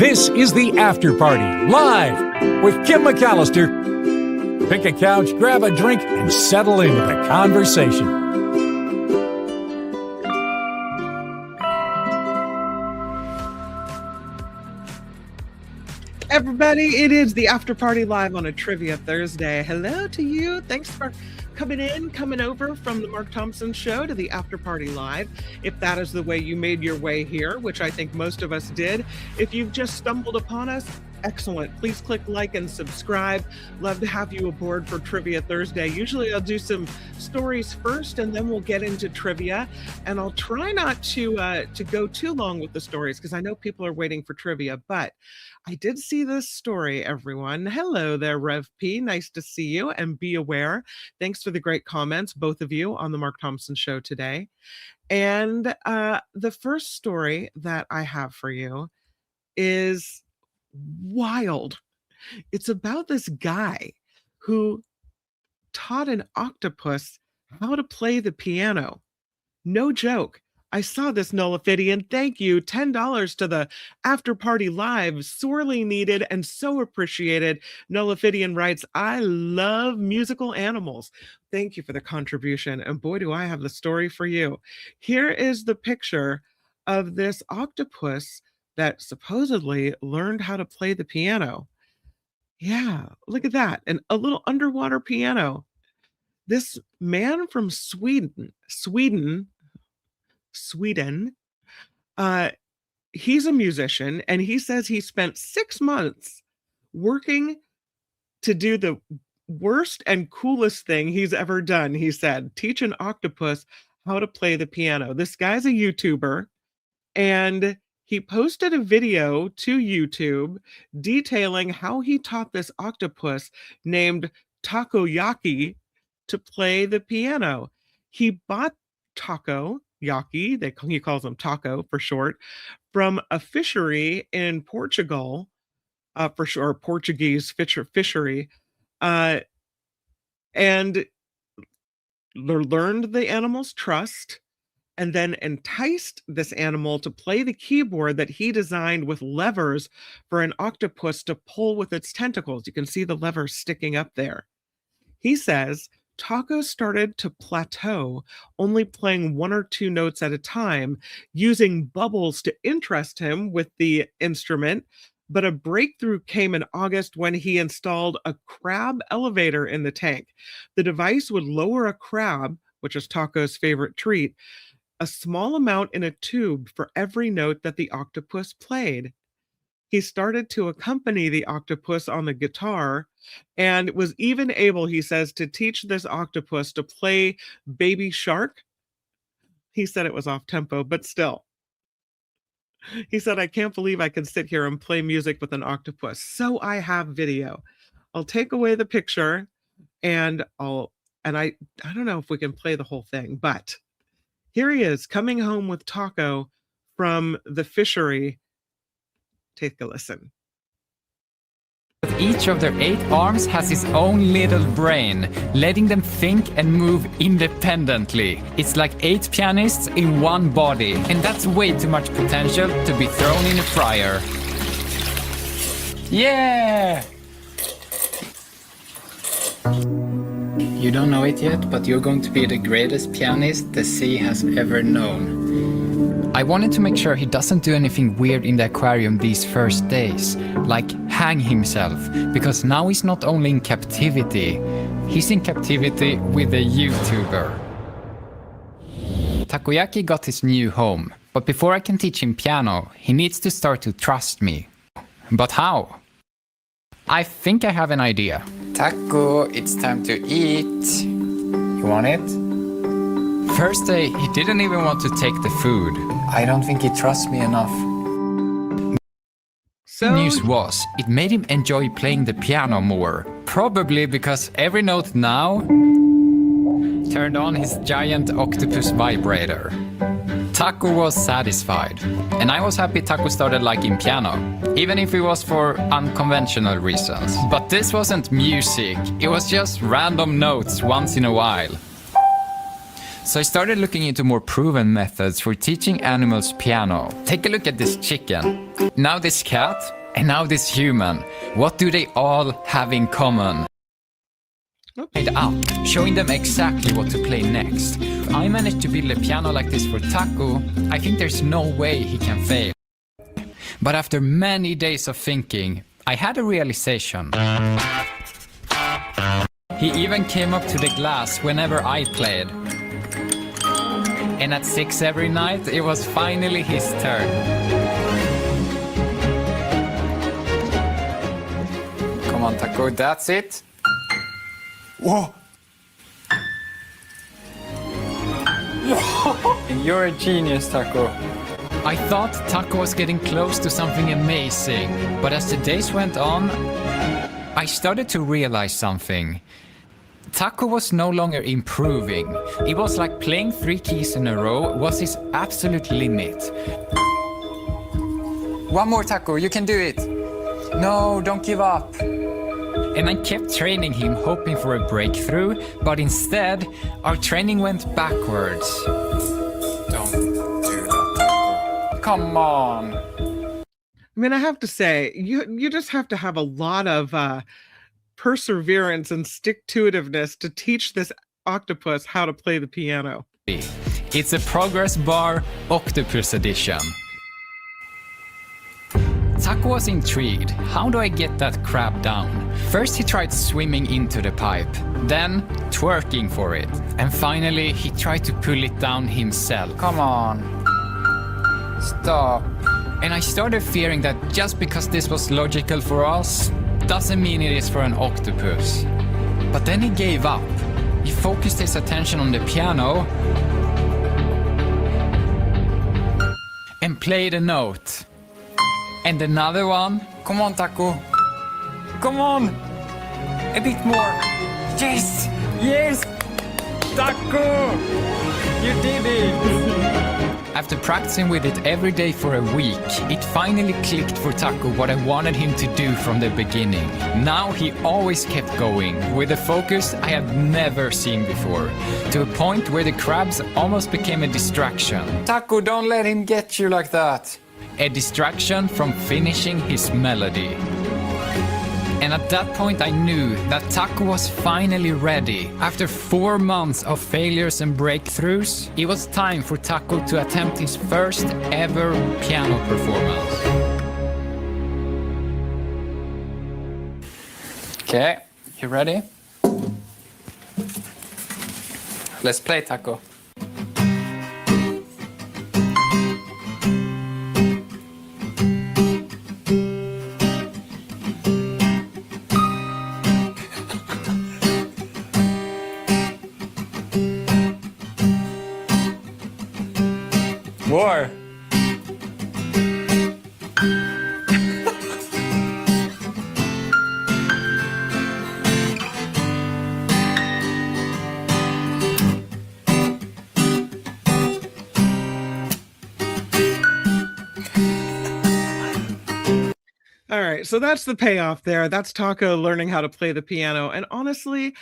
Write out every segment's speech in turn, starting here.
This is the After Party, live with Kim McAllister. Pick a couch, grab a drink, and settle into the conversation. Everybody, it is the After Party live on a Trivia Thursday. Hello to you. Thanks for coming over from the Mark Thompson Show to the After Party live. If that is the way you made your way here, which I think most of us did. If you've just stumbled upon us, excellent. Please click like and subscribe. Love to have you aboard for Trivia Thursday. Usually I'll do some stories first and then we'll get into trivia. And I'll try not to go too long with the stories because I know people are waiting for trivia, but I did see this story, everyone. Hello there, Rev P. Nice to see you, and be aware. Thanks for the great comments, both of you, on the Mark Thompson Show today. And the first story that I have for you is wild. It's about this guy who taught an octopus how to play the piano. No joke. I saw this, Nullifidian. Thank you. $10 to the After Party Live. Sorely needed and so appreciated. Nullifidian writes, I love musical animals. Thank you for the contribution. And boy, do I have the story for you. Here is the picture of this octopus that supposedly learned how to play the piano. Yeah, look at that. And a little underwater piano. This man from Sweden, he's a musician, and he says he spent 6 months working to do the worst and coolest thing he's ever done. He said, teach an octopus how to play the piano. This guy's a YouTuber, and he posted a video to YouTube detailing how he taught this octopus named Takoyaki to play the piano. He bought Takoyaki, he calls him Taco for short, from a fishery in Portugal, for sure, Portuguese fishery, and learned the animal's trust, and then enticed this animal to play the keyboard that he designed with levers for an octopus to pull with its tentacles. You can see the levers sticking up there. He says Taco started to plateau, only playing 1 or 2 notes at a time, using bubbles to interest him with the instrument. But a breakthrough came in August when he installed a crab elevator in the tank. The device would lower a crab, which is Taco's favorite treat, a small amount in a tube for every note that the octopus played. He started to accompany the octopus on the guitar and was even able, he says, to teach this octopus to play Baby Shark. He said it was off tempo, but still. He said, I can't believe I can sit here and play music with an octopus. So I have video. I'll take away the picture and I don't know if we can play the whole thing, but here he is coming home with Taco from the fishery. Take a listen. Each of their 8 arms has its own little brain, letting them think and move independently. It's like 8 pianists in one body, and that's way too much potential to be thrown in a fryer. Yeah! You don't know it yet, but you're going to be the greatest pianist the sea has ever known. I wanted to make sure he doesn't do anything weird in the aquarium these first days, like hang himself, because now he's not only in captivity, he's in captivity with a YouTuber. Takoyaki got his new home, but before I can teach him piano, he needs to start to trust me. But how? I think I have an idea. Taco, it's time to eat. You want it? First day, he didn't even want to take the food. I don't think he trusts me enough. The news was, it made him enjoy playing the piano more. Probably because every note now turned on his giant octopus vibrator. Taco was satisfied, and I was happy Taco started liking piano, even if it was for unconventional reasons. But this wasn't music, it was just random notes once in a while. So I started looking into more proven methods for teaching animals piano. Take a look at this chicken, now this cat, and now this human. What do they all have in common? Up, showing them exactly what to play next. If I managed to build a piano like this for Taco, I think there's no way he can fail. But after many days of thinking, I had a realization. He even came up to the glass whenever I played. And at 6 every night, it was finally his turn. Come on, Taco, that's it. Whoa! You're a genius, Taco. I thought Taco was getting close to something amazing, but as the days went on, I started to realize something. Taco was no longer improving. It was like playing 3 keys in a row was his absolute limit. One more, Taco, you can do it. No, don't give up. And I kept training him, hoping for a breakthrough, but instead, our training went backwards. Don't do that, Taco. Come on. I mean, I have to say, you just have to have a lot of perseverance and stick-to-itiveness to teach this octopus how to play the piano. It's a progress bar Octopus edition. Taco was intrigued. How do I get that crab down? First he tried swimming into the pipe, then twerking for it, and finally he tried to pull it down himself. Come on. Stop. And I started fearing that just because this was logical for us, doesn't mean it is for an octopus. But then he gave up. He focused his attention on the piano and played a note. And another one. Come on, Taco. Come on. A bit more. Yes. Yes. Taco. You did it. After practicing with it every day for a week, it finally clicked for Taco what I wanted him to do from the beginning. Now he always kept going, with a focus I had never seen before, to a point where the crabs almost became a distraction. Taco, don't let him get you like that. A distraction from finishing his melody. And at that point I knew that Taco was finally ready. After 4 months of failures and breakthroughs, it was time for Taco to attempt his first ever piano performance. Okay, you ready? Let's play, Taco. More. All right, so that's the payoff there. That's Taco learning how to play the piano. And honestly,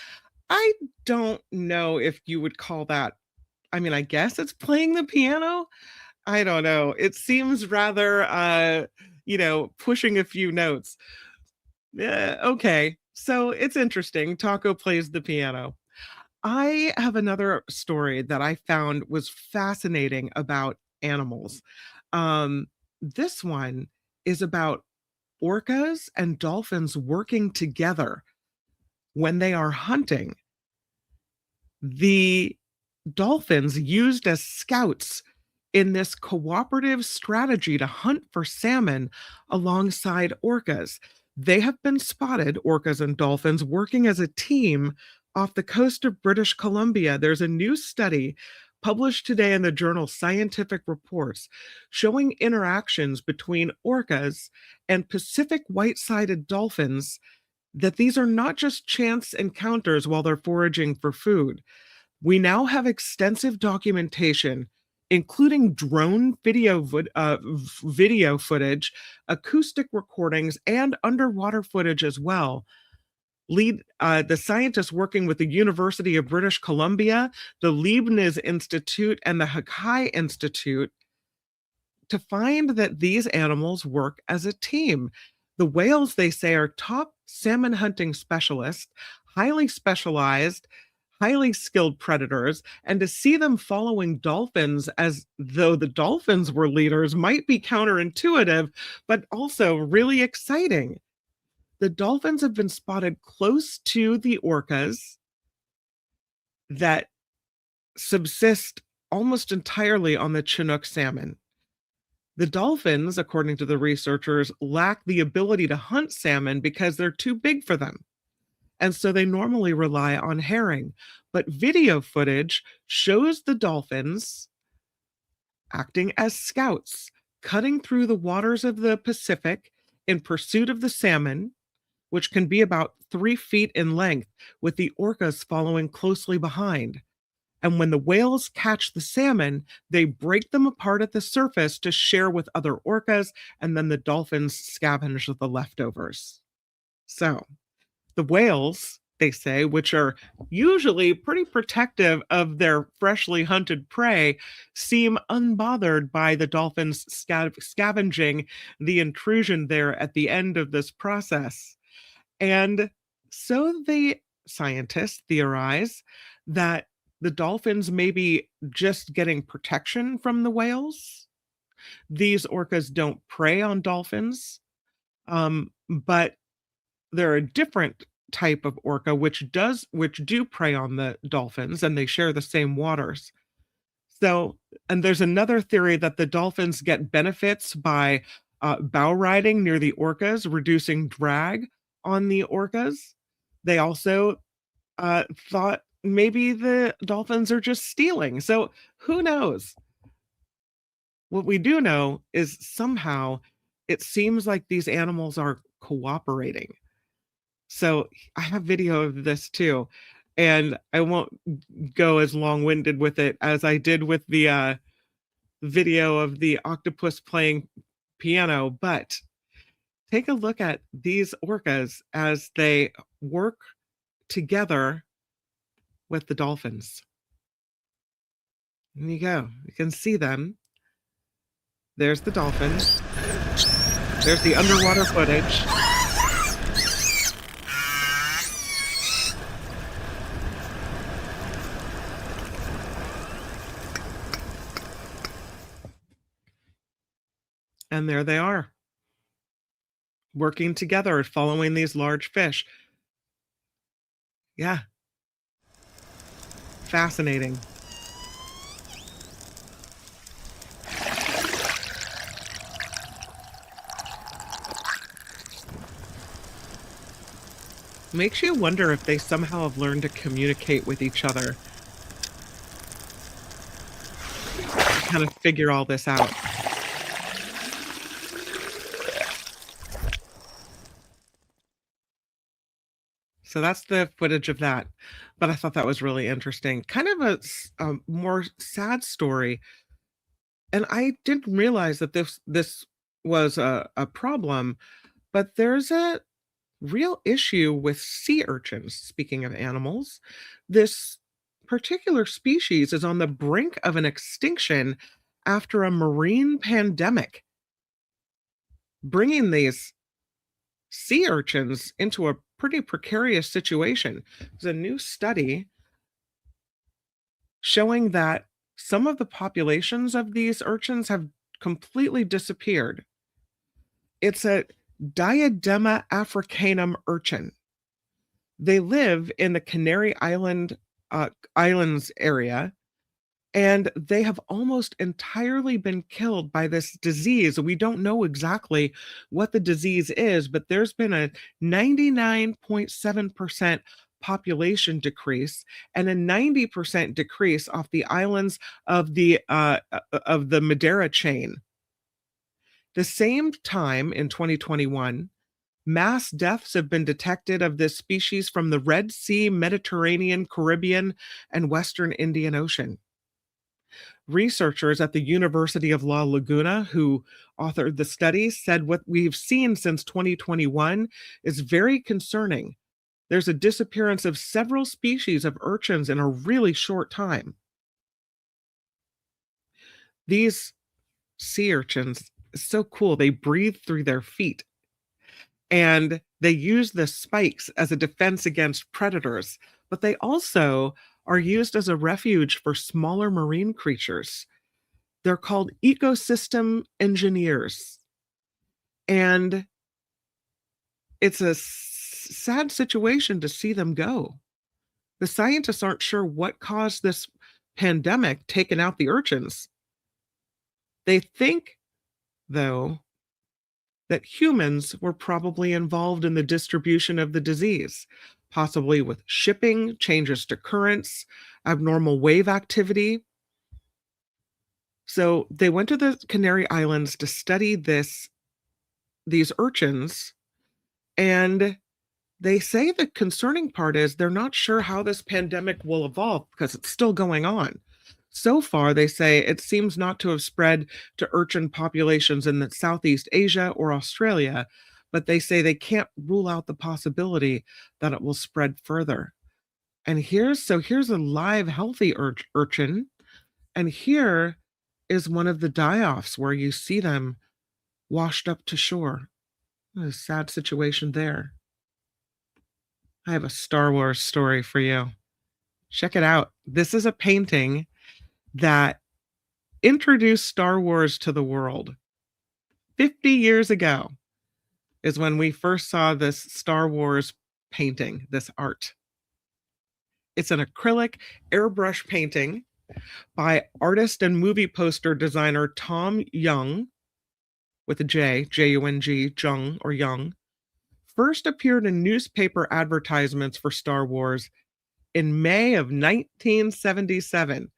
I don't know if you would call that, I mean, I guess it's playing the piano. I don't know. It seems rather, pushing a few notes. Yeah, okay. So it's interesting. Taco plays the piano. I have another story that I found was fascinating about animals. This one is about orcas and dolphins working together when they are hunting. The dolphins used as scouts in this cooperative strategy to hunt for salmon alongside orcas. They have been spotted, orcas and dolphins, working as a team off the coast of British Columbia. There's a new study published today in the journal Scientific Reports showing interactions between orcas and Pacific white-sided dolphins, that these are not just chance encounters while they're foraging for food. We now have extensive documentation, including drone video footage, acoustic recordings, and underwater footage as well, The scientists working with the University of British Columbia, the Leibniz Institute, and the Hakai Institute to find that these animals work as a team. The whales, they say, are top salmon hunting specialists, highly specialized, highly skilled predators, and to see them following dolphins as though the dolphins were leaders might be counterintuitive, but also really exciting. The dolphins have been spotted close to the orcas that subsist almost entirely on the Chinook salmon. The dolphins, according to the researchers, lack the ability to hunt salmon because they're too big for them. And so they normally rely on herring. But video footage shows the dolphins acting as scouts, cutting through the waters of the Pacific in pursuit of the salmon, which can be about 3 feet in length, with the orcas following closely behind. And when the whales catch the salmon, they break them apart at the surface to share with other orcas, and then the dolphins scavenge the leftovers. So, the whales, they say, which are usually pretty protective of their freshly hunted prey, seem unbothered by the dolphins scavenging the intrusion there at the end of this process. And so the scientists theorize that the dolphins may be just getting protection from the whales. These orcas don't prey on dolphins, but they're a different type of orca which do prey on the dolphins, and they share the same waters. So, and there's another theory that the dolphins get benefits by bow riding near the orcas, reducing drag on the orcas. They also thought maybe the dolphins are just stealing. So who knows? What we do know is somehow it seems like these animals are cooperating. So I have video of this too, and I won't go as long-winded with it as I did with the video of the octopus playing piano, but take a look at these orcas as they work together with the dolphins. And you go. You can see them. There's the dolphins. There's the underwater footage. And there they are, working together, following these large fish. Yeah. Fascinating. Makes you wonder if they somehow have learned to communicate with each other. Kind of figure all this out. So that's the footage of that. But I thought that was really interesting. Kind of a more sad story. And I didn't realize that this was a problem, but there's a real issue with sea urchins. Speaking of animals, this particular species is on the brink of an extinction after a marine pandemic, bringing these sea urchins into a pretty precarious situation. There's a new study showing that some of the populations of these urchins have completely disappeared. It's a Diadema africanum urchin. They live in the Canary Islands area, and they have almost entirely been killed by this disease. We don't know exactly what the disease is, but there's been a 99.7% population decrease and a 90% decrease off the islands of the Madeira chain. The same time in 2021, mass deaths have been detected of this species from the Red Sea, Mediterranean, Caribbean, and Western Indian Ocean. Researchers at the University of La Laguna, who authored the study, said what we've seen since 2021 is very concerning. There's a disappearance of several species of urchins in a really short time. These sea urchins, so cool. They breathe through their feet, and they use the spikes as a defense against predators, but they also are used as a refuge for smaller marine creatures. They're called ecosystem engineers. And it's a sad situation to see them go. The scientists aren't sure what caused this pandemic taking out the urchins. They think, though, that humans were probably involved in the distribution of the disease, possibly with shipping, changes to currents, abnormal wave activity. So they went to the Canary Islands to study these urchins, and they say the concerning part is they're not sure how this pandemic will evolve because it's still going on. So far, they say it seems not to have spread to urchin populations in the Southeast Asia or Australia, but they say they can't rule out the possibility that it will spread further. And here's a live, healthy urchin, and here is one of the die-offs where you see them washed up to shore. A sad situation there. I have a Star Wars story for you. Check it out. This is a painting that introduced Star Wars to the world. 50 years ago is when we first saw this Star Wars painting, this art. It's an acrylic airbrush painting by artist and movie poster designer Tom Young, with a J, J-U-N-G, Jung or Young, first appeared in newspaper advertisements for Star Wars in May of 1977,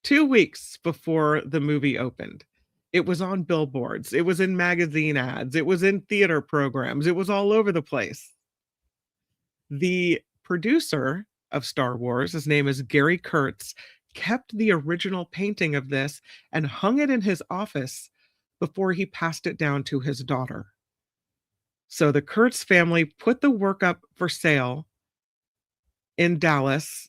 2 weeks before the movie opened. It was on billboards, it was in magazine ads, it was in theater programs, it was all over the place. The producer of Star Wars, his name is Gary Kurtz, kept the original painting of this and hung it in his office before he passed it down to his daughter. So the Kurtz family put the work up for sale in Dallas,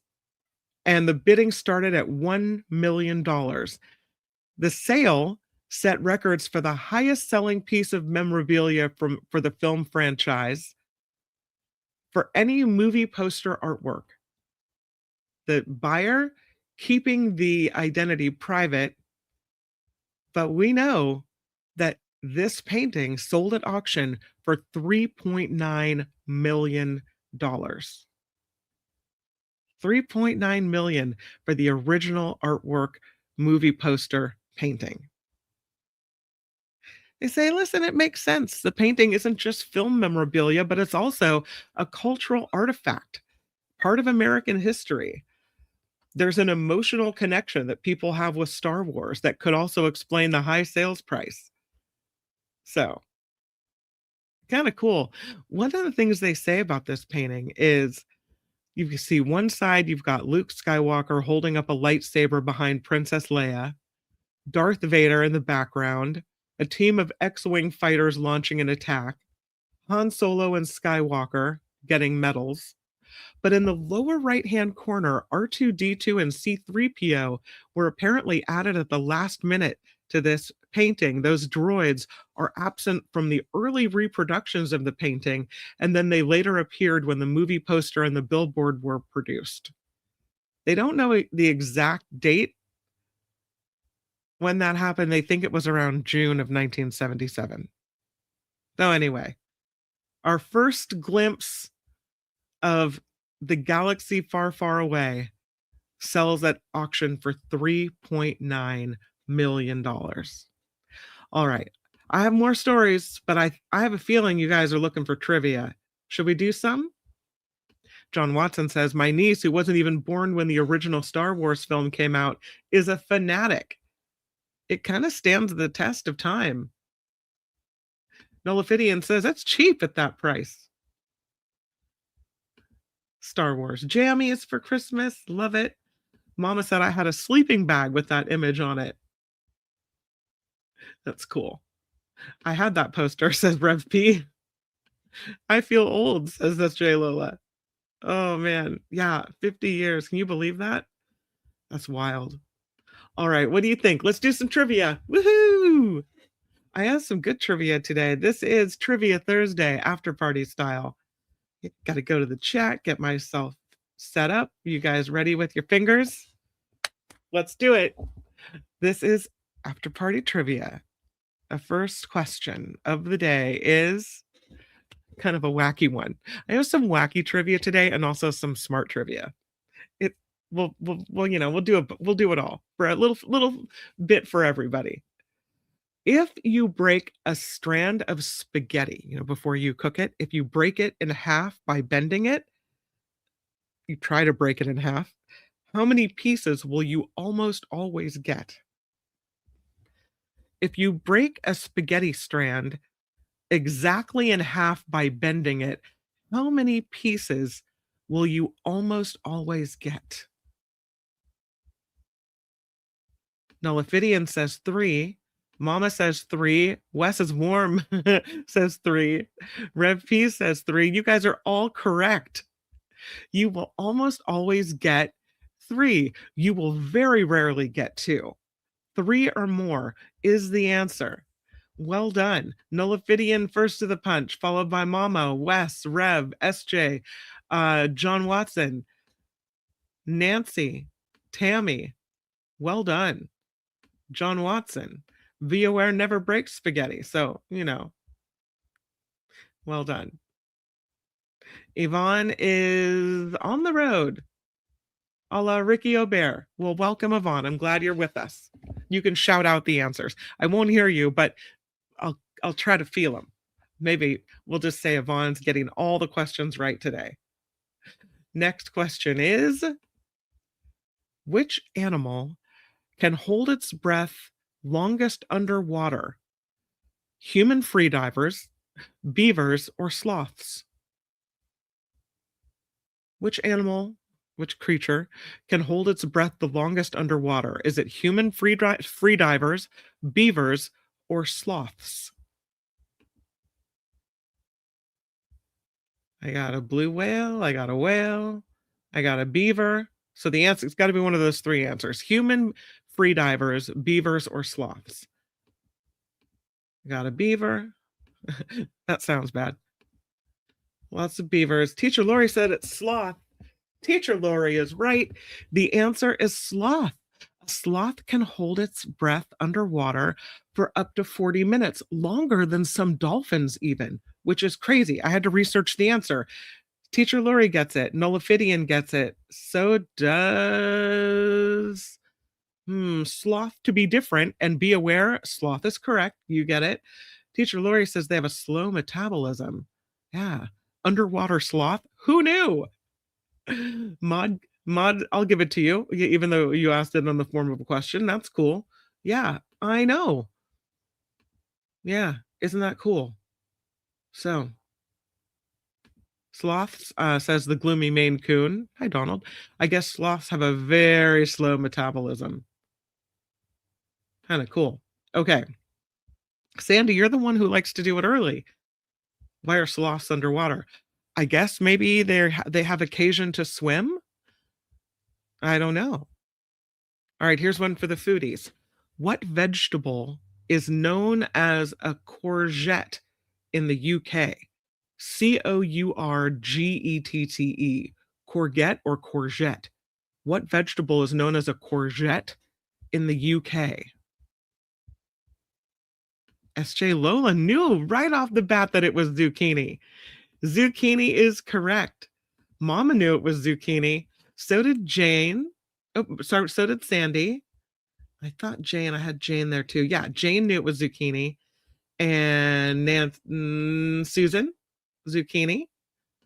and the bidding started at $1 million. The sale set records for the highest selling piece of memorabilia for the film franchise for any movie poster artwork. The buyer keeping the identity private, but we know that this painting sold at auction for $3.9 million. $3.9 million for the original artwork movie poster painting. They say, listen, it makes sense. The painting isn't just film memorabilia, but it's also a cultural artifact, part of American history. There's an emotional connection that people have with Star Wars that could also explain the high sales price. So, kind of cool. One of the things they say about this painting is you can see one side, you've got Luke Skywalker holding up a lightsaber behind Princess Leia, Darth Vader in the background, a team of X-Wing fighters launching an attack, Han Solo and Skywalker getting medals. But in the lower right-hand corner, R2-D2 and C-3PO were apparently added at the last minute to this painting. Those droids are absent from the early reproductions of the painting, and then they later appeared when the movie poster and the billboard were produced. They don't know the exact date when that happened. They think it was around June of 1977. So anyway, our first glimpse of the galaxy far, far away sells at auction for $3.9 million. All right. I have more stories, but I have a feeling you guys are looking for trivia. Should we do some? John Watson says, my niece, who wasn't even born when the original Star Wars film came out, is a fanatic. It kind of stands the test of time. Nullifidian says, that's cheap at that price. Star Wars jammies for Christmas. Love it. Mama said I had a sleeping bag with that image on it. That's cool. I had that poster, says Rev P. I feel old, says that's J Lola. Oh man. Yeah, 50 years. Can you believe that? That's wild. All right, what do you think? Let's do some trivia. Woohoo! I have some good trivia today. This is Trivia Thursday, after party style. Got to go to the chat, get myself set up. You guys ready with your fingers? Let's do it. This is after party trivia. The first question of the day is kind of a wacky one. I have some wacky trivia today and also some smart trivia. It we'll you know, we'll do it all for a little bit for everybody. If you break a strand of spaghetti, before you cook it, if you break it in half by bending it, you try to break it in half, how many pieces will you almost always get? If you break a spaghetti strand exactly in half by bending it, how many pieces will you almost always get? Nullifidian says 3. Mama says 3. Wes is warm says 3. Rev P says 3. You guys are all correct. You will almost always get 3. You will very rarely get 2. 3 or more is the answer. Well done. Nullifidian first to the punch, followed by Mama, Wes, Rev, SJ, John Watson, Nancy, Tammy. Well done. John Watson. Be aware never breaks spaghetti. So, well done. Yvonne is on the road. A la Ricky Aubert. Well, welcome, Yvonne. I'm glad you're with us. You can shout out the answers. I won't hear you, but I'll try to feel them. Maybe we'll just say Yvonne's getting all the questions right today. Next question is, which animal can hold its breath longest underwater? Human freedivers, beavers, or sloths? Which animal, which creature can hold its breath the longest underwater? Is it human freedivers, beavers, or sloths? I got a blue whale, I got a whale, I got a beaver. So the answer, it's got to be one of those 3 answers. Human, freedivers, beavers, or sloths. I got a beaver. That sounds bad. Lots of beavers. Teacher Lori said it's sloth. Teacher Lori is right. The answer is sloth. A sloth can hold its breath underwater for up to 40 minutes, longer than some dolphins even, which is crazy. I had to research the answer. Teacher Lori gets it. Nullifidian gets it. So does sloth. To be different and be aware. Sloth is correct. You get it. Teacher Lori says they have a slow metabolism. Yeah. Underwater sloth. Who knew? Mod, I'll give it to you, even though you asked it in the form of a question. That's cool. Yeah, I know. Yeah, isn't that cool? So, sloths, says the gloomy Maine Coon. Hi, Donald. I guess sloths have a very slow metabolism. Kind of cool. Okay. Sandy, you're the one who likes to do it early. Why are sloths underwater? I guess maybe they have occasion to swim. I don't know. All right, here's one for the foodies. What vegetable is known as a courgette in the UK? Courgette. Courgette or courgette? What vegetable is known as a courgette in the UK? SJ Lola knew right off the bat that it was zucchini. Zucchini is correct. Mama knew it was zucchini. So did Jane. Oh, sorry, so did Sandy. I thought Jane, I had Jane there too. Yeah, Jane knew it was zucchini. And Susan, zucchini.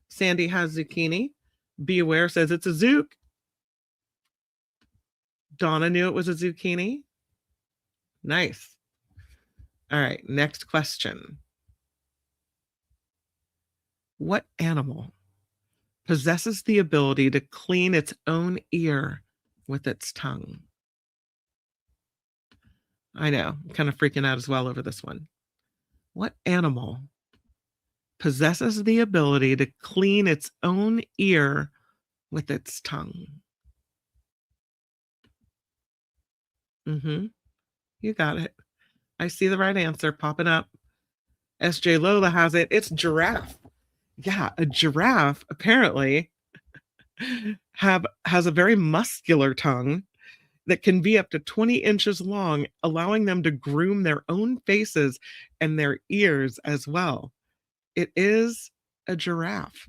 Sandy has zucchini. Be aware says it's a zook. Donna knew it was a zucchini. Nice. All right, next question. What animal possesses the ability to clean its own ear with its tongue? I know, I'm kind of freaking out as well over this one. What animal possesses the ability to clean its own ear with its tongue? You got it. I see the right answer popping up. SJ Lola has it. It's giraffe. Yeah, a giraffe apparently has a very muscular tongue that can be up to 20 inches long, allowing them to groom their own faces and their ears as well. It is a giraffe.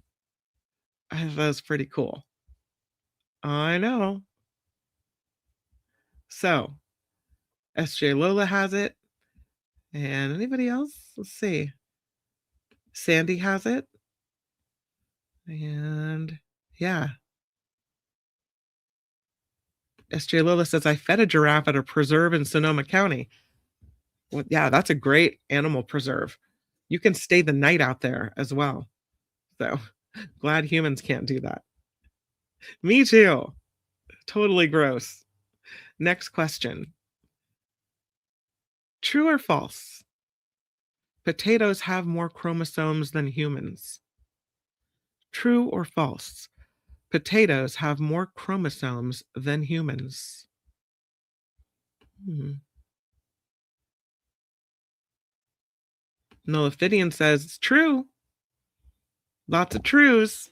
That's pretty cool. I know. So, SJ Lola has it. And anybody else? Let's see. Sandy has it. And yeah. SJ Lola says, I fed a giraffe at a preserve in Sonoma County. Well, yeah, that's a great animal preserve. You can stay the night out there as well. So glad humans can't do that. Me too. Totally gross. Next question. True or false? Potatoes have more chromosomes than humans. True or false? Potatoes have more chromosomes than humans. Nullifidian says it's true. Lots of trues.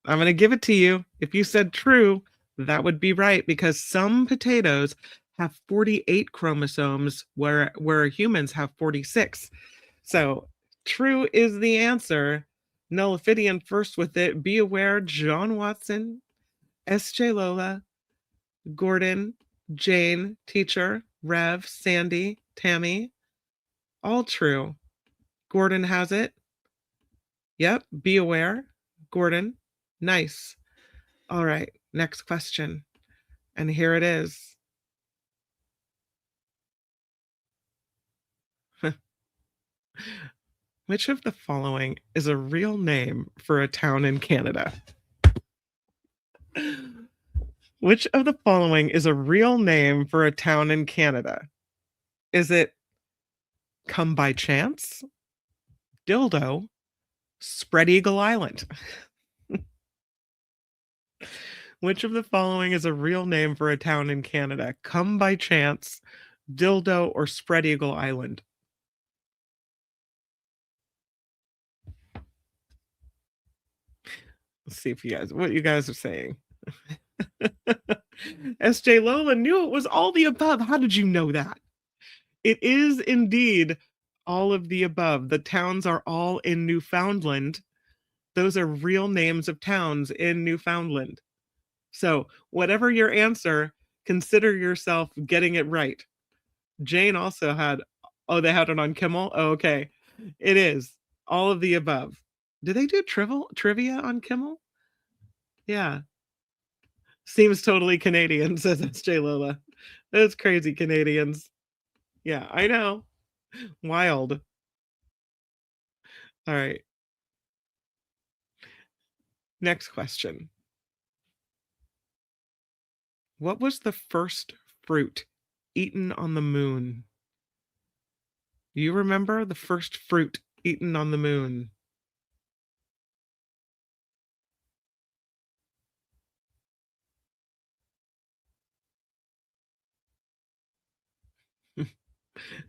I'm going to give it to you. If you said true, that would be right because some potatoes have 48 chromosomes where humans have 46. So true is the answer. Nullifidian first with it. Be aware, John Watson, S.J. Lola, Gordon, Jane, Teacher, Rev, Sandy, Tammy. All true. Gordon has it. Yep, be aware. Gordon, nice. All right, next question. And here it is. Which of the following is a real name for a town in Canada? Which of the following is a real name for a town in Canada? Is it Come by Chance, Dildo, Spread Eagle Island? Which of the following is a real name for a town in Canada? Come by Chance, Dildo, or Spread Eagle Island? Let's see if what you guys are saying. SJ Lola knew it was all the above. How did you know that? It is indeed all of the above. The towns are all in Newfoundland. Those are real names of towns in Newfoundland. So, whatever your answer, consider yourself getting it right. Jane also had, they had it on Kimmel? Oh, okay. It is all of the above. Do they do trivia on Kimmel? Yeah. Seems totally Canadian, says SJ Lola. Those crazy Canadians. Yeah, I know. Wild. All right. Next question. What was the first fruit eaten on the moon? Do you remember the first fruit eaten on the moon?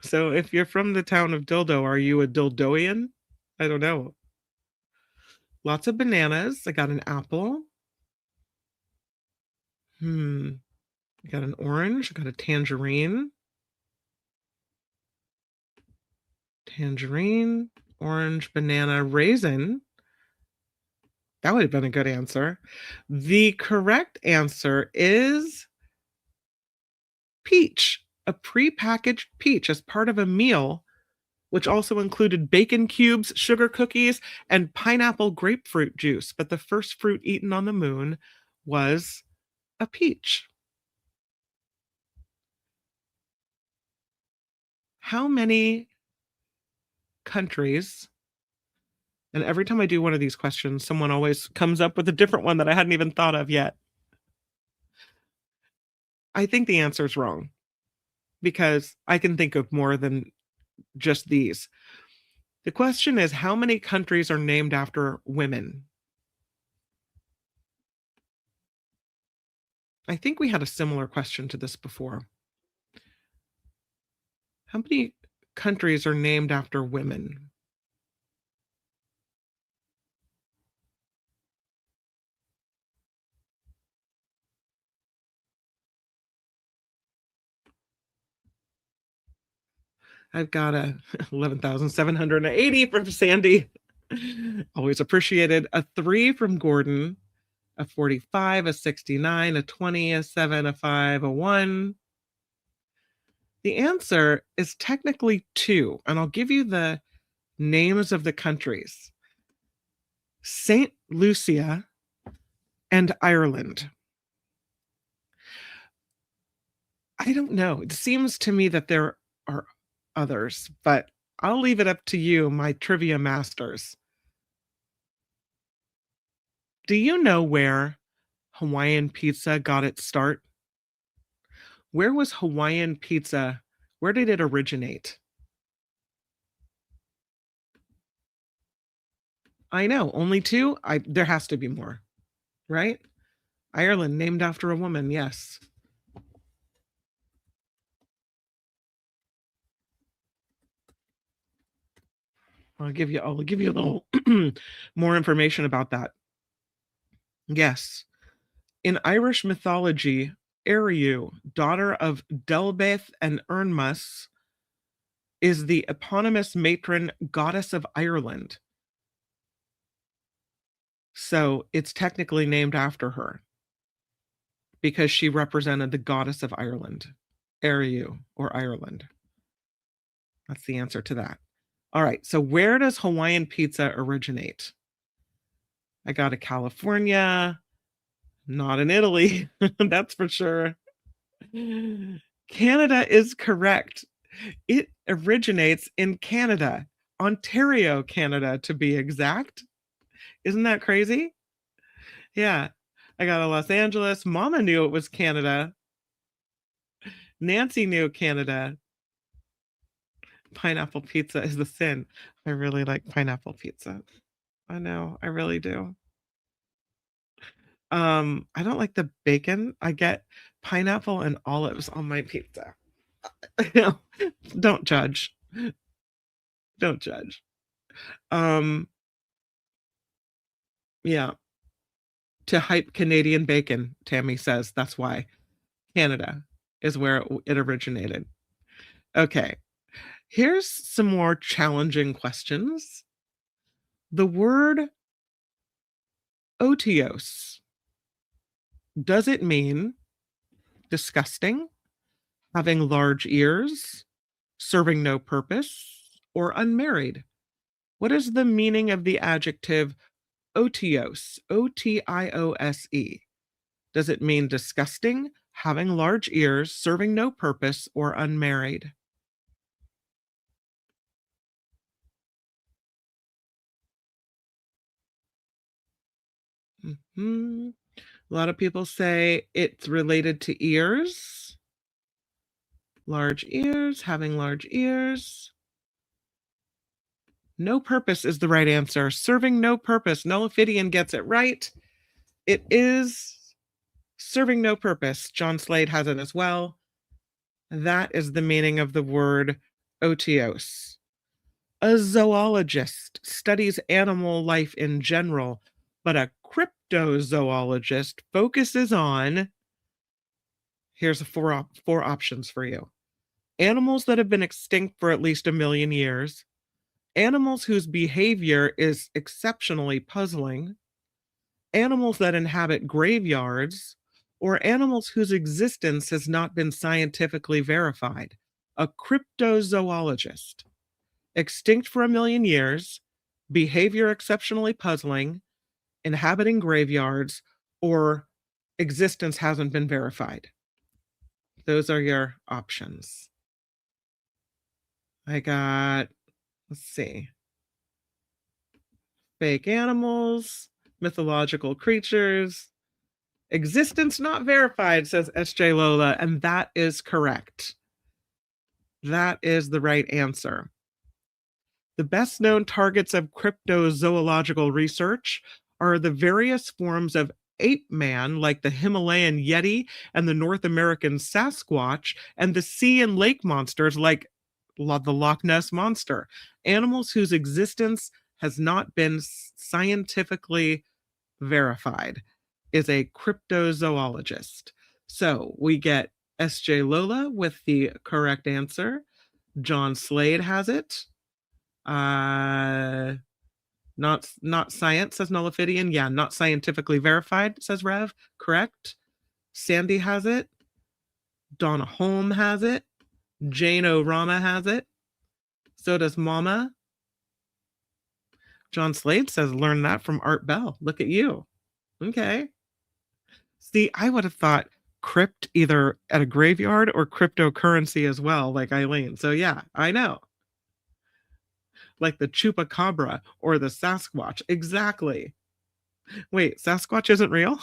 So if you're from the town of Dildo, are you a Dildoian? I don't know. Lots of bananas. I got an apple. I got an orange. I got a tangerine. Tangerine, orange, banana, raisin. That would have been a good answer. The correct answer is peach, a prepackaged peach as part of a meal, which also included bacon cubes, sugar cookies, and pineapple grapefruit juice. But the first fruit eaten on the moon was a peach. How many countries? And every time I do one of these questions, someone always comes up with a different one that I hadn't even thought of yet. I think the answer is wrong because I can think of more than just these. The question is, how many countries are named after women? I think we had a similar question to this before. How many countries are named after women? I've got a 11,780 from Sandy. Always appreciated. A 3 from Gordon. A 45, a 69, a 20, a 7, a 5, a 1. The answer is technically 2, and I'll give you the names of the countries. St. Lucia and Ireland. I don't know. It seems to me that there are others, but I'll leave it up to you, my trivia masters. Do you know where Hawaiian pizza got its start? Where was Hawaiian pizza? Where did it originate? I know, only 2? There has to be more, right? Ireland, named after a woman, yes. I'll give you a little more information about that. Yes. In Irish mythology, Eriu, daughter of Delbeth and Ernmus, is the eponymous matron goddess of Ireland. So it's technically named after her because she represented the goddess of Ireland, Eriu, or Ireland. That's the answer to that. All right, so where does Hawaiian pizza originate? I got a California, not in Italy, that's for sure. Canada is correct. It originates in Canada, Ontario, Canada, to be exact. Isn't that crazy? Yeah. I got a Los Angeles. Mama knew it was Canada. Nancy knew Canada. Pineapple pizza is the sin. I really like pineapple pizza. I know, I really do. I don't like the bacon. I get pineapple and olives on my pizza. Don't judge. Don't judge. Yeah. To hype Canadian bacon, Tammy says. That's why. Canada is where it originated. Okay. Here's some more challenging questions. The word otiose, does it mean disgusting, having large ears, serving no purpose, or unmarried? What is the meaning of the adjective otiose, O-T-I-O-S-E? Does it mean disgusting, having large ears, serving no purpose, or unmarried? Mm-hmm. A lot of people say it's related to ears. Large ears, having large ears. No purpose is the right answer. Serving no purpose. Nullifidian gets it right. It is serving no purpose. John Slade has it as well. That is the meaning of the word otiose. A zoologist studies animal life in general, but a cryptozoologist focuses on, here's four options for you. Animals that have been extinct for at least 1 million years, animals whose behavior is exceptionally puzzling, animals that inhabit graveyards, or animals whose existence has not been scientifically verified. A cryptozoologist. Extinct for 1 million years, behavior exceptionally puzzling, inhabiting graveyards, or existence hasn't been verified. Those are your options. I got, let's see, fake animals, mythological creatures, existence not verified, says SJ Lola, and that is correct. That is the right answer. The best known targets of cryptozoological research are the various forms of ape man, like the Himalayan Yeti and the North American Sasquatch, and the sea and lake monsters like the Loch Ness Monster, animals whose existence has not been scientifically verified, is a cryptozoologist. So we get S.J. Lola with the correct answer. John Slade has it. Not science, says Nullifidian. Yeah, not scientifically verified, says Rev. Correct. Sandy has it. Donna Holm has it. Jane O'Rama has it. So does Mama. John Slade says, learn that from Art Bell. Look at you. Okay. See, I would have thought crypt either at a graveyard or cryptocurrency as well, like Eileen. So yeah, I know. Like the chupacabra or the Sasquatch. Exactly. Wait, Sasquatch isn't real?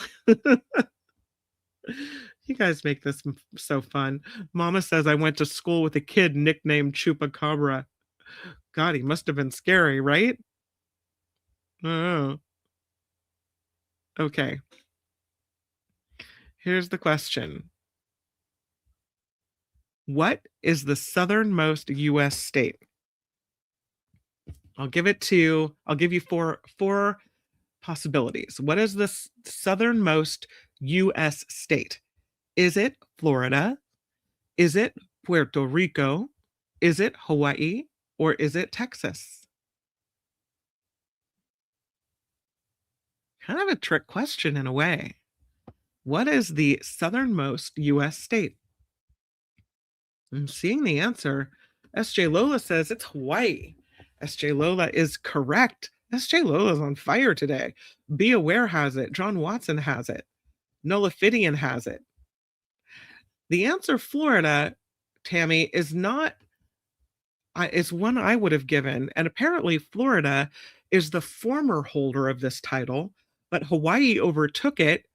You guys make this so fun. Mama says I went to school with a kid nicknamed Chupacabra. God, he must have been scary, right? Oh. Okay. Here's the question. What is the southernmost U.S. state? I'll give you four possibilities. What is the southernmost U.S. state? Is it Florida? Is it Puerto Rico? Is it Hawaii? Or is it Texas? Kind of a trick question in a way. What is the southernmost U.S. state? I'm seeing the answer. S.J. Lola says it's Hawaii. S.J. Lola is correct. S.J. Lola's on fire today. Be Aware has it. John Watson has it. Nullifidian has it. The answer, Florida, Tammy, is not. It's one I would have given. And apparently, Florida is the former holder of this title, but Hawaii overtook it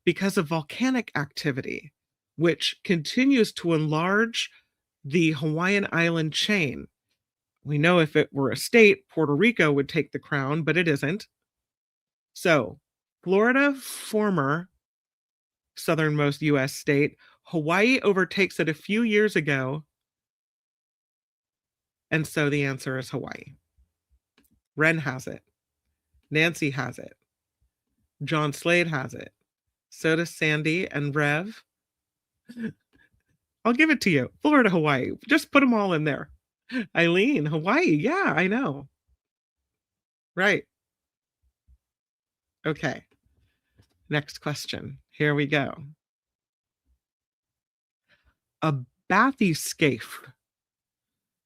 because of volcanic activity, which continues to enlarge the Hawaiian island chain. We know if it were a state, Puerto Rico would take the crown, but it isn't. So, Florida, former southernmost U.S. state. Hawaii overtakes it a few years ago. And so the answer is Hawaii. Ren has it. Nancy has it. John Slade has it. So does Sandy and Rev. I'll give it to you. Florida, Hawaii. Just put them all in there. Eileen, Hawaii. Yeah, I know. Right. Okay. Next question. Here we go. A bathyscaphe.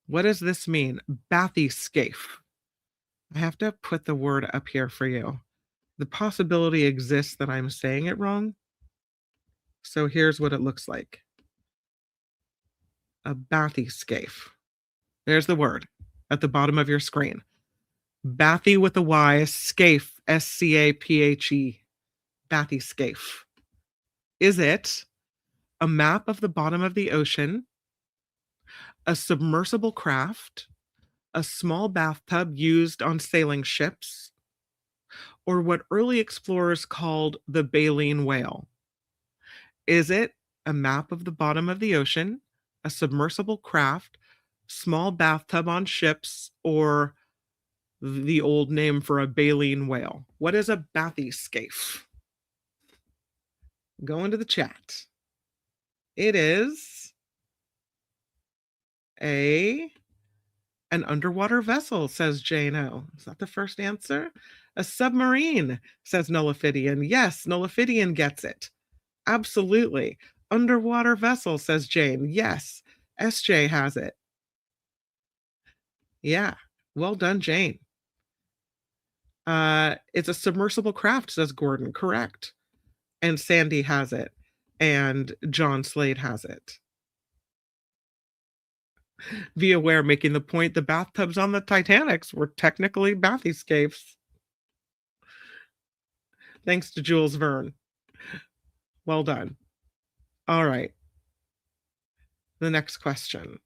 What does this mean? Bathyscaphe. I have to put the word up here for you. The possibility exists that I'm saying it wrong. So here's what it looks like. A bathyscaphe. There's the word at the bottom of your screen. Bathy with a Y, scaphe, S-C-A-P-H-E. Bathyscaphe. Is it a map of the bottom of the ocean, a submersible craft, a small bathtub used on sailing ships, or what early explorers called the baleen whale? Is it a map of the bottom of the ocean, a submersible craft, small bathtub on ships, or the old name for a baleen whale? What is a bathyscaphe? Go into the chat. It is an underwater vessel, says Jano. Is that the first answer? A submarine, says Nullifidian. Yes, Nullifidian gets it. Absolutely. Underwater vessel, says Jane. Yes. SJ has it. Yeah. Well done, Jane. It's a submersible craft, says Gordon. Correct. And Sandy has it. And John Slade has it. Be Aware making the point the bathtubs on the Titanics were technically bathyscaphes. Thanks to Jules Verne. Well done. All right. The next question.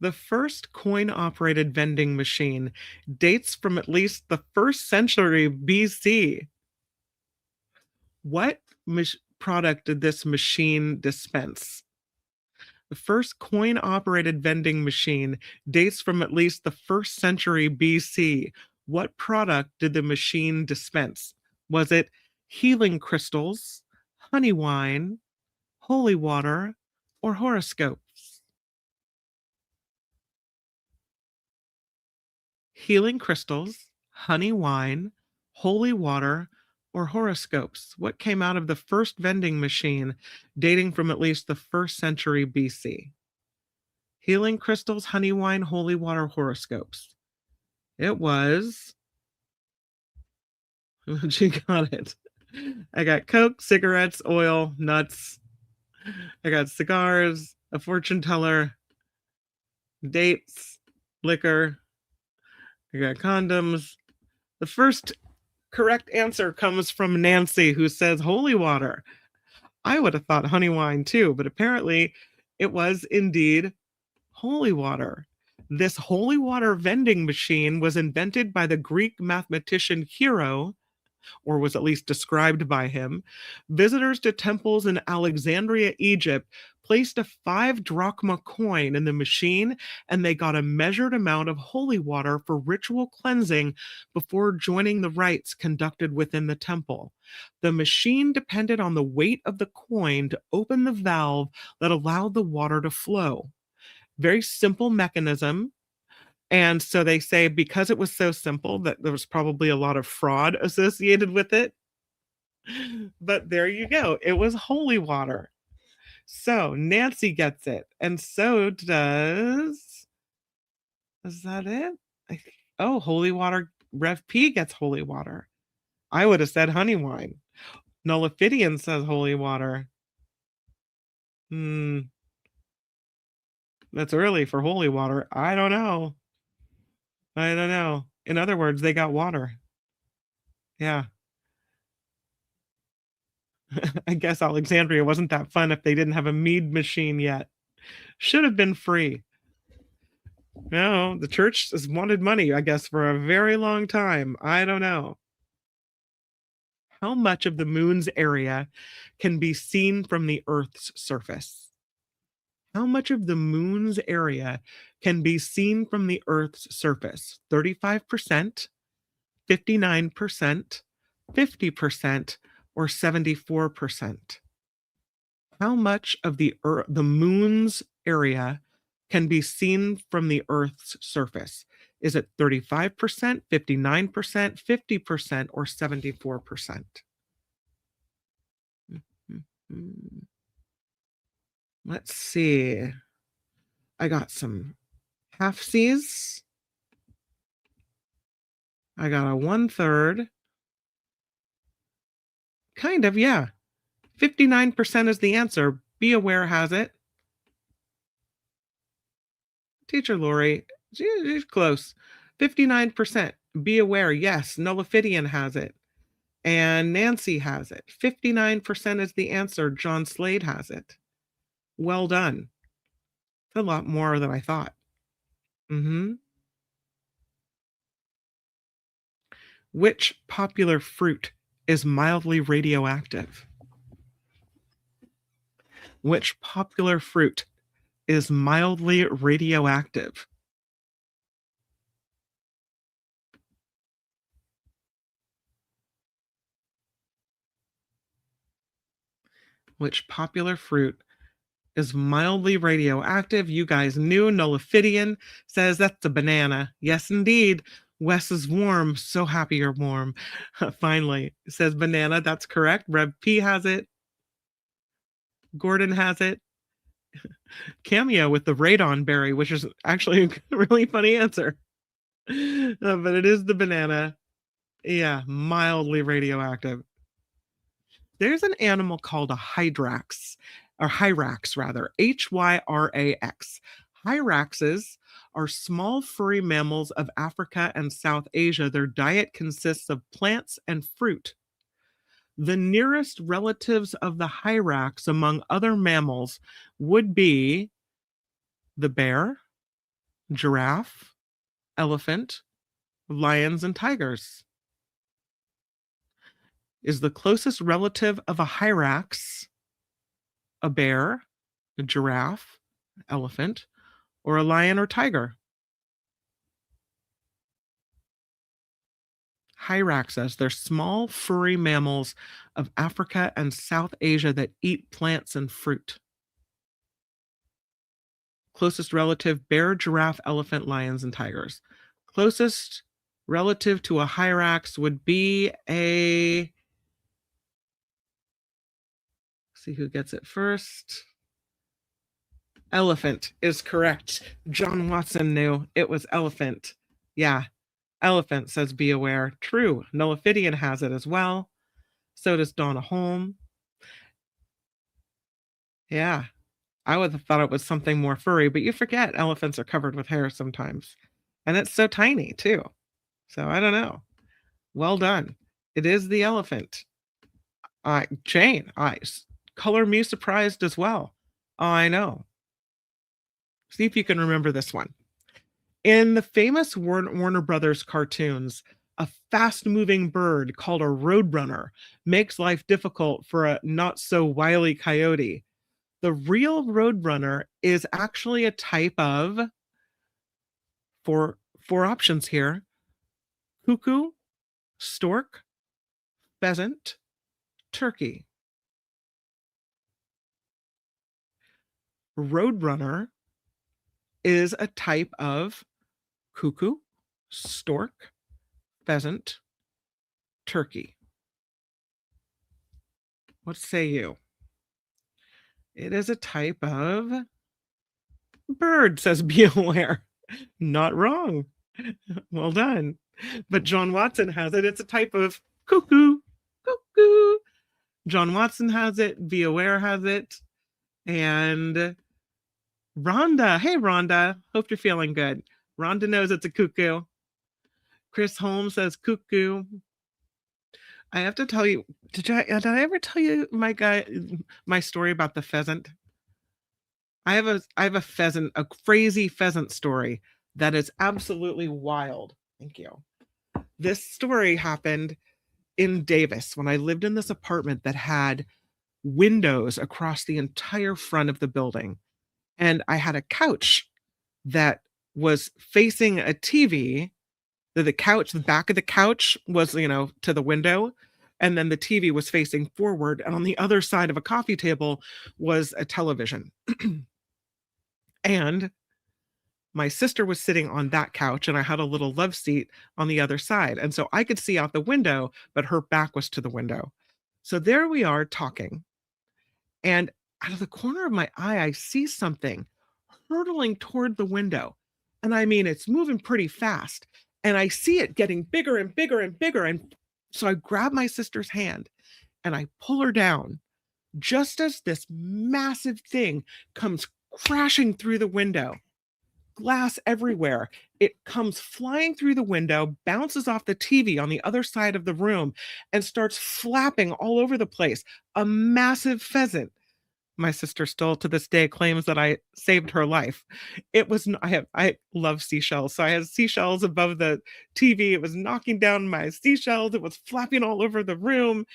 The first coin-operated vending machine dates from at least the 1st century BC. What product did this machine dispense? The first coin-operated vending machine dates from at least the 1st century BC. What product did the machine dispense? Was it healing crystals, honey wine, holy water, or horoscopes? Healing crystals, honey wine, holy water, or horoscopes? What came out of the first vending machine dating from at least the 1st century BC? Healing crystals, honey wine, holy water, horoscopes. It was. She got it. I got Coke, cigarettes, oil, nuts. I got cigars, a fortune teller, dates, liquor. I got condoms. The first correct answer comes from Nancy, who says holy water. I would have thought honey wine too, but apparently it was indeed holy water. This holy water vending machine was invented by the Greek mathematician Hero, or was at least described by him. Visitors to temples in Alexandria, Egypt, placed a 5 drachma coin in the machine, and they got a measured amount of holy water for ritual cleansing before joining the rites conducted within the temple. The machine depended on the weight of the coin to open the valve that allowed the water to flow. Very simple mechanism. And so they say because it was so simple that there was probably a lot of fraud associated with it. But there you go. It was holy water. So Nancy gets it. And so does. Is that it? Oh, holy water. Rev P gets holy water. I would have said honey wine. Nullifidian says holy water. That's early for holy water. I don't know. In other words, they got water. Yeah. I guess Alexandria wasn't that fun if they didn't have a mead machine yet. Should have been free. No, the church has wanted money, I guess, for a very long time. I don't know. How much of the moon's area can be seen from the Earth's surface? How much of the moon's area can be seen from the Earth's surface? 35%, 59%, 50%, or 74%? How much of the moon's area can be seen from the Earth's surface? Is it 35%, 59%, 50%, or 74%? Let's see. I got some half-C's. I got a 1/3. Kind of, yeah. 59% is the answer. Be aware has it. Teacher Lori, she's close. 59%. Be aware, yes. Nullifidian has it. And Nancy has it. 59% is the answer. John Slade has it. Well done. It's a lot more than I thought. Which popular fruit is mildly radioactive? Which popular fruit is mildly radioactive? Which popular fruit is mildly radioactive? You guys knew. Nullifidian says that's a banana. Yes, indeed. Wes is warm. So happy you're warm. Finally, says banana. That's correct. Rev P has it. Gordon has it. Cameo with the radon berry, which is actually a really funny answer. But it is the banana. Yeah, mildly radioactive. There's an animal called a hyrax, or hyrax rather, Hyrax. Hyraxes are small furry mammals of Africa and South Asia. Their diet consists of plants and fruit. The nearest relatives of the hyrax among other mammals would be the bear, giraffe, elephant, lions, and tigers? Is the closest relative of a hyrax a bear, a giraffe, elephant, or a lion or tiger? Hyraxes, they're small, furry mammals of Africa and South Asia that eat plants and fruit. Closest relative, bear, giraffe, elephant, lions, and tigers. Closest relative to a hyrax would be a... See who gets it first. Elephant is correct. John Watson knew it was elephant. Yeah, elephant, says be aware. True. Nullifidian has it as well. So does Donna Holm. Yeah, I would have thought it was something more furry, but you forget elephants are covered with hair sometimes. And it's so tiny too. So I don't know. Well done. It is the elephant. Jane, color me surprised as well. I know. See if you can remember this one. In the famous Warner Brothers cartoons, a fast-moving bird called a roadrunner makes life difficult for a not-so-wily coyote. The real roadrunner is actually a type of, four options here, cuckoo, stork, pheasant, turkey. Roadrunner is a type of cuckoo, stork, pheasant, turkey. What say you? It is a type of bird, says be aware. Not wrong. Well done. But John Watson has it. It's a type of cuckoo. Cuckoo. John Watson has it. Be aware has it. And Rhonda. Hey, Rhonda. Hope you're feeling good. Rhonda knows it's a cuckoo. Chris Holmes says cuckoo. I have to tell you, did I ever tell you my story about the pheasant? I have a pheasant, a crazy pheasant story that is absolutely wild. Thank you. This story happened in Davis when I lived in this apartment that had windows across the entire front of the building. And I had a couch that was facing a TV. The back of the couch was, to the window. And then the TV was facing forward. And on the other side of a coffee table was a television. And my sister was sitting on that couch and I had a little love seat on the other side. And so I could see out the window, but her back was to the window. So there we are talking. And out of the corner of my eye, I see something hurtling toward the window. And I mean, it's moving pretty fast. And I see it getting bigger and bigger and bigger. And so I grab my sister's hand and I pull her down just as this massive thing comes crashing through the window. Glass everywhere. It comes flying through the window, bounces off the TV on the other side of the room, and starts flapping all over the place. A massive pheasant. My sister still to this day claims that I saved her life. It was, I love seashells. So I had seashells above the TV. It was knocking down my seashells. It was flapping all over the room.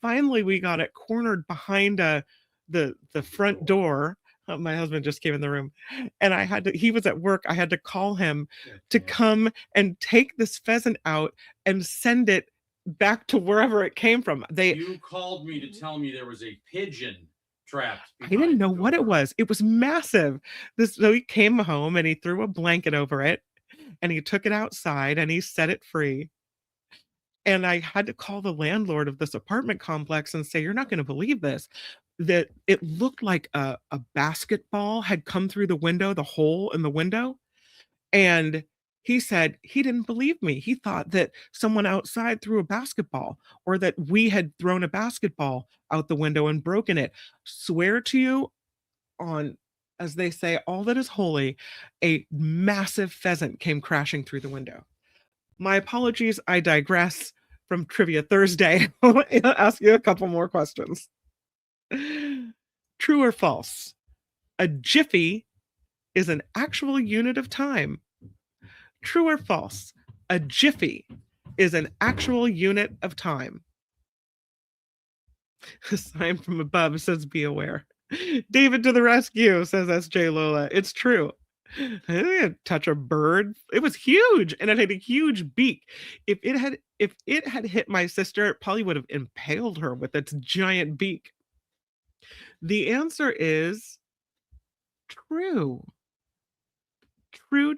Finally, we got it cornered behind the front door. My husband just came in the room and he was at work. I had to call him to come and take this pheasant out and send it back to wherever it came from. You called me to tell me there was a pigeon trapped. I didn't know what it was. It was massive. So he came home and he threw a blanket over it and he took it outside and he set it free. And I had to call the landlord of this apartment complex and say, you're not going to believe this, that it looked like a basketball had come through the window, the hole in the window. And he said he didn't believe me. He thought that someone outside threw a basketball or that we had thrown a basketball out the window and broken it. Swear to you on, as they say, all that is holy, a massive pheasant came crashing through the window. My apologies. I digress from Trivia Thursday. I'll ask you a couple more questions. True or false? A jiffy is an actual unit of time? True or false? A jiffy is an actual unit of time. A sign from above says be aware. David to the rescue, says SJ Lola. It's true. I didn't touch a bird. It was huge and it had a huge beak. If it had hit my sister, it probably would have impaled her with its giant beak. The answer is true.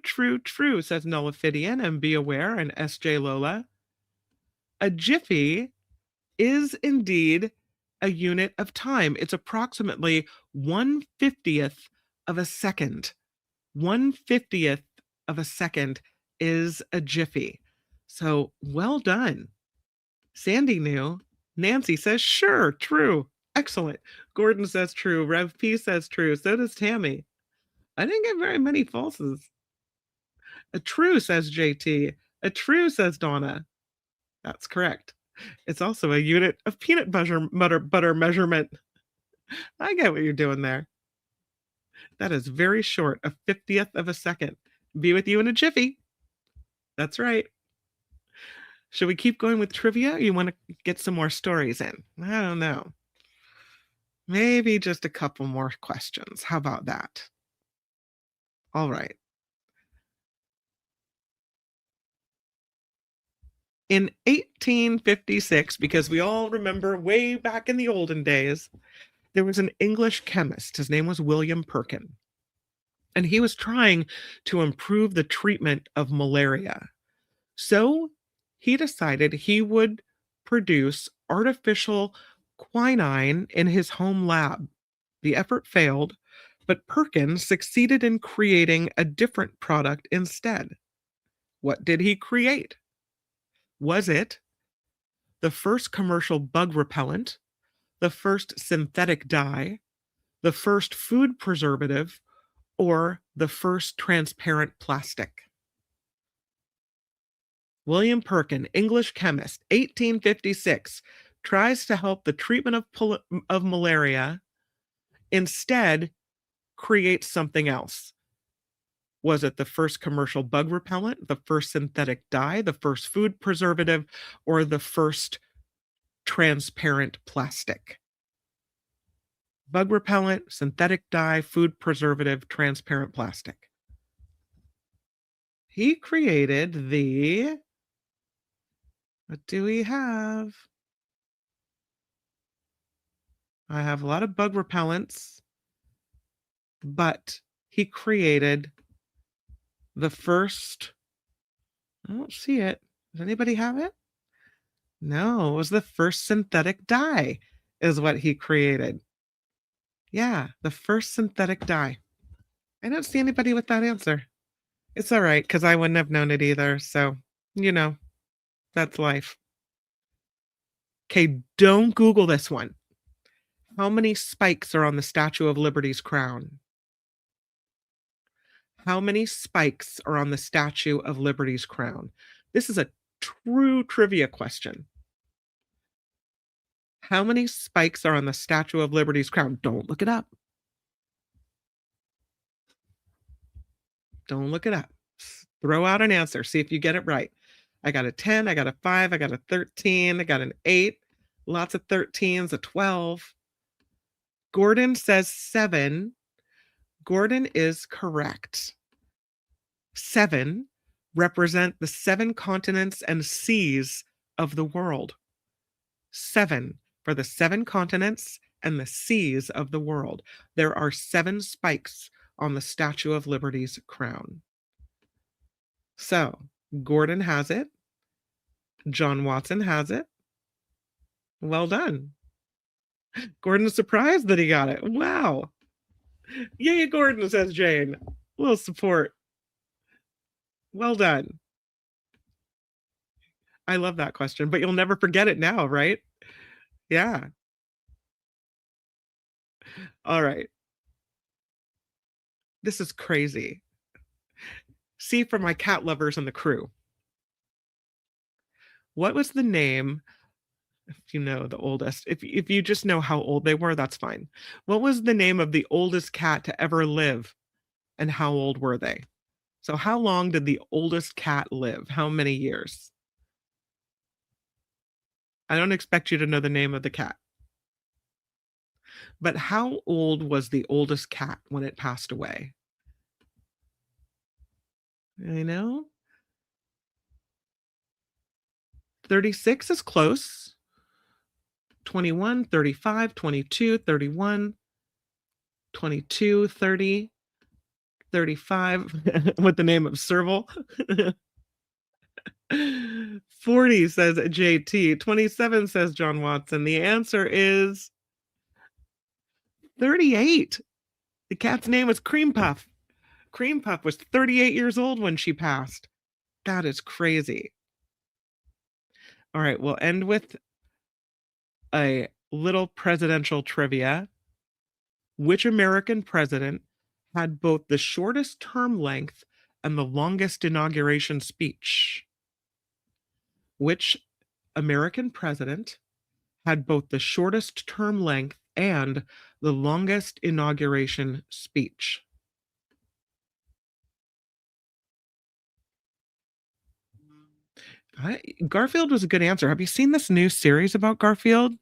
True, says Nullifidian and be aware and SJ Lola. A jiffy is indeed a unit of time. It's approximately 1/50th of a second. 1/50th of a second is a jiffy. So well done. Sandy knew. Nancy says, sure, true. Excellent. Gordon says true. Rev P says true. So does Tammy. I didn't get very many falses. A true, says JT. A true, says Donna. That's correct. It's also a unit of peanut butter measurement. I get what you're doing there. That is very short, a 50th of a second. Be with you in a jiffy. That's right. Should we keep going with trivia? Or you want to get some more stories in? I don't know. Maybe just a couple more questions. How about that? All right. In 1856, because we all remember way back in the olden days, there was an English chemist. His name was William Perkin. And he was trying to improve the treatment of malaria. So he decided he would produce artificial quinine in his home lab. The effort failed, but Perkin succeeded in creating a different product instead. What did he create? Was it the first commercial bug repellent, the first synthetic dye, the first food preservative, or the first transparent plastic? William Perkin, English chemist, 1856, tries to help the treatment of malaria, instead creates something else. Was it the first commercial bug repellent, the first synthetic dye, the first food preservative, or the first transparent plastic? Bug repellent, synthetic dye, food preservative, transparent plastic. He created the... What do we have? I have a lot of bug repellents, but he created the first... I don't see it. Does anybody have it? No, it was the first synthetic dye is what he created. Yeah, the first synthetic dye. I don't see anybody with that answer. It's all right, because I wouldn't have known it either. So, that's life. Okay, don't Google this one. How many spikes are on the Statue of Liberty's crown? How many spikes are on the Statue of Liberty's crown? This is a true trivia question. How many spikes are on the Statue of Liberty's crown? Don't look it up. Don't look it up. Throw out an answer. See if you get it right. I got a 10, I got a 5, I got a 13, I got an 8. Lots of 13s, a 12. Gordon says 7. Gordon is correct. 7 represent the 7 continents and seas of the world. 7 for the 7 continents and the seas of the world. There are 7 spikes on the Statue of Liberty's crown. So, Gordon has it. John Watson has it. Well done. Gordon's surprised that he got it. Wow. Yay, Gordon, says Jane. A little support. Well done. I love that question, but you'll never forget it now, right? Yeah. All right. This is crazy. See, for my cat lovers and the crew. What was the name, if you know the oldest, if you just know how old they were, that's fine. What was the name of the oldest cat to ever live and how old were they? So how long did the oldest cat live? How many years? I don't expect you to know the name of the cat. But how old was the oldest cat when it passed away? I know. 36 is close. 21, 35, 22, 31, 22, 30, 35 with the name of Serval. 40 says JT. 27 says John Watson. The answer is 38. The cat's name was Cream Puff. Cream Puff was 38 years old when she passed. That is crazy. All right, we'll end with a little presidential trivia. Which American president had both the shortest term length and the longest inauguration speech? Which American president had both the shortest term length and the longest inauguration speech? Garfield was a good answer. Have you seen this new series about Garfield?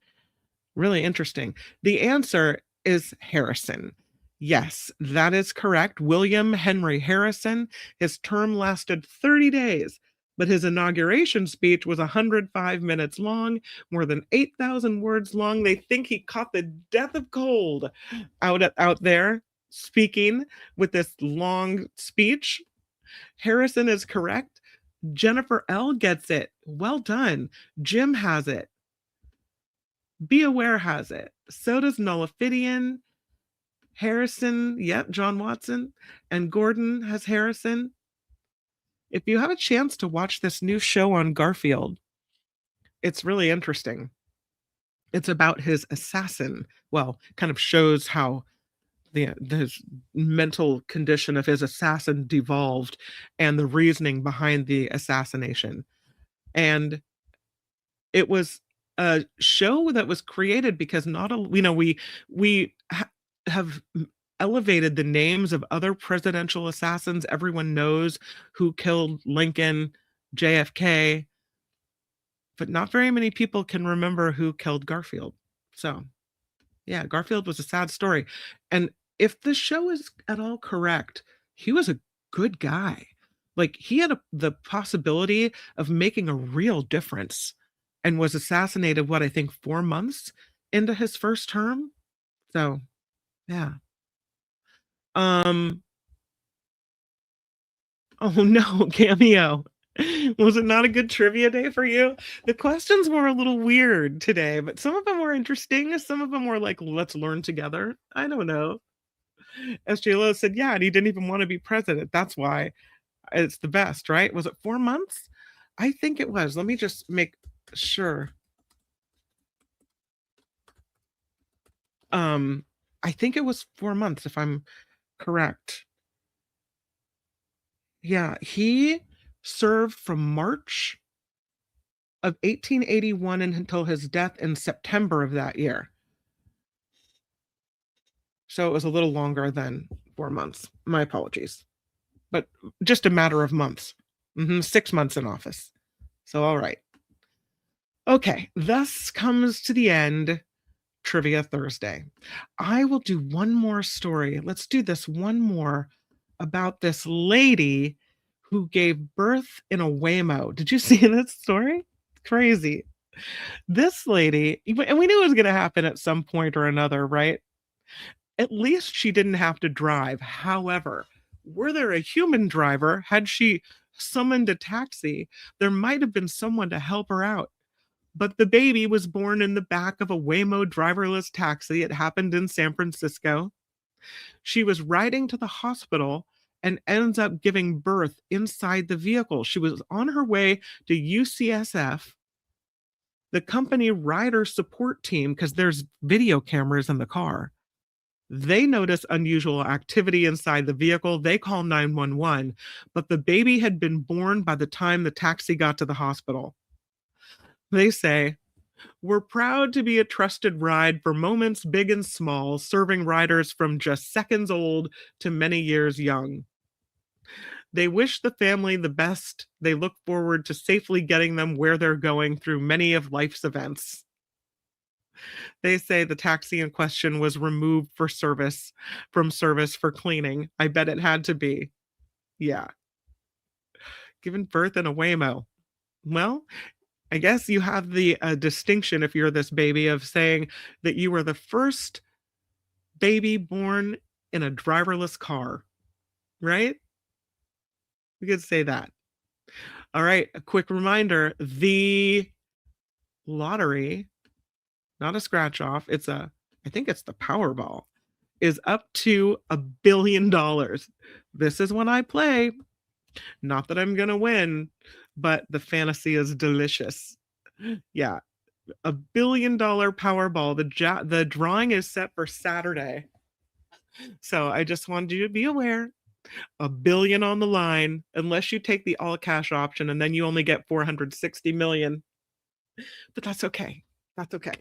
Really interesting. The answer is Harrison. Yes, that is correct. William Henry Harrison. His term lasted 30 days, but his inauguration speech was 105 minutes long, more than 8,000 words long. They think he caught the death of cold out there speaking with this long speech. Harrison is correct. Jennifer L. gets it. Well done. Jim has it. Be Aware has it. So does Nullifidian. Harrison, yep, John Watson. And Gordon has Harrison. If you have a chance to watch this new show on Garfield, it's really interesting. It's about his assassin. Well, kind of shows how the mental condition of his assassin devolved and the reasoning behind the assassination. And it was a show that was created because we have elevated the names of other presidential assassins. Everyone knows who killed Lincoln, JFK, but not very many people can remember who killed Garfield. So, yeah, Garfield was a sad story. And if the show is at all correct, he was a good guy. Like, he had the possibility of making a real difference and was assassinated, I think 4 months into his first term. So, yeah. Oh no, Cameo. Was it not a good trivia day for you? The questions were a little weird today, but some of them were interesting. Some of them were like, let's learn together. I don't know. SJ Lowe said, yeah, and he didn't even want to be president. That's why it's the best, right? Was it 4 months? I think it was. Let me just make sure. I think it was 4 months, if I'm correct. Yeah, he served from March of 1881 until his death in September of that year. So it was a little longer than 4 months. My apologies. But just a matter of months. 6 months in office. So, all right. Okay, thus comes to the end Trivia Thursday. I will do one more story. Let's do this one more about this lady who gave birth in a Waymo. Did you see this story? Crazy. This lady, and we knew it was going to happen at some point or another, right? At least she didn't have to drive. However, were there a human driver, had she summoned a taxi, there might have been someone to help her out. But the baby was born in the back of a Waymo driverless taxi. It happened in San Francisco. She was riding to the hospital and ends up giving birth inside the vehicle. She was on her way to UCSF. The company rider support team, because there's video cameras in the car, they notice unusual activity inside the vehicle. They call 911, but the baby had been born by the time the taxi got to the hospital. They say, We're proud to be a trusted ride for moments big and small, serving riders from just seconds old to many years young. They wish the family the best. They look forward to safely getting them where they're going through many of life's events. They say the taxi in question was removed from service for cleaning. I bet it had to be. Yeah. Given birth in a Waymo. Well, I guess you have the distinction, if you're this baby, of saying that you were the first baby born in a driverless car, right? We could say that. All right, a quick reminder, the lottery, not a scratch off, I think it's the Powerball, is up to $1 billion. This is when I play. Not that I'm gonna win, but the fantasy is delicious. Yeah, $1 billion Powerball. The drawing is set for Saturday. So I just wanted you to be aware. $1 billion on the line, unless you take the all cash option, and then you only get 460 million. But that's okay. That's okay.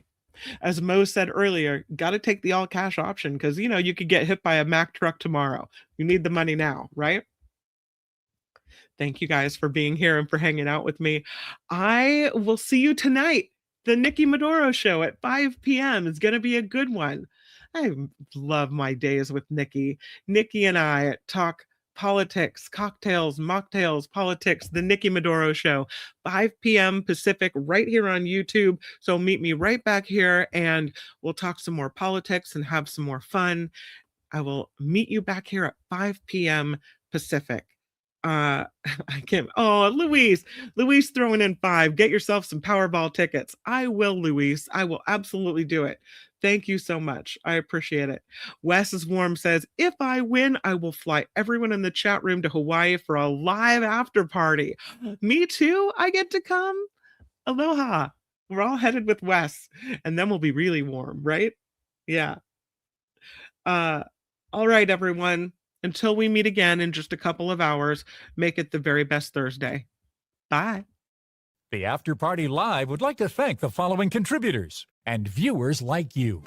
As Mo said earlier, got to take the all cash option because you could get hit by a Mack truck tomorrow. You need the money now, right? Thank you guys for being here and for hanging out with me. I will see you tonight. The Nikki Maduro show at 5 p.m. is going to be a good one. I love my days with Nikki. Nikki and I talk politics, cocktails, mocktails, politics, the Nikki Maduro show, 5 p.m. Pacific, right here on YouTube. So meet me right back here and we'll talk some more politics and have some more fun. I will meet you back here at 5 p.m. Pacific. I can't. Oh, Luis throwing in 5. Get yourself some Powerball tickets. I will, Luis. I will absolutely do it. Thank you so much. I appreciate it. Wes is warm says, if I win, I will fly everyone in the chat room to Hawaii for a live after party. Me too. I get to come. Aloha. We're all headed with Wes, and then we'll be really warm, right? Yeah. All right, everyone. Until we meet again in just a couple of hours, make it the very best Thursday. Bye. The After Party Live would like to thank the following contributors and viewers like you.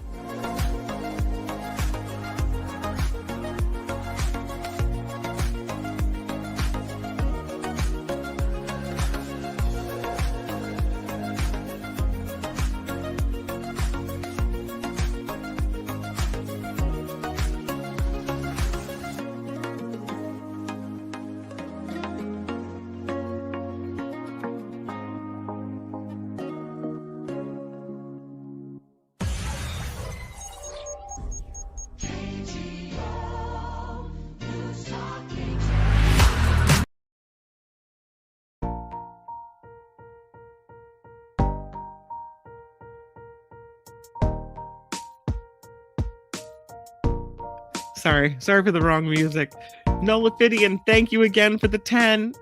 Sorry for the wrong music. Nolafidian, thank you again for the 10.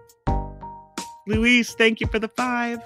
Luis, thank you for the 5.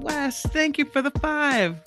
Wes, thank you for the 5.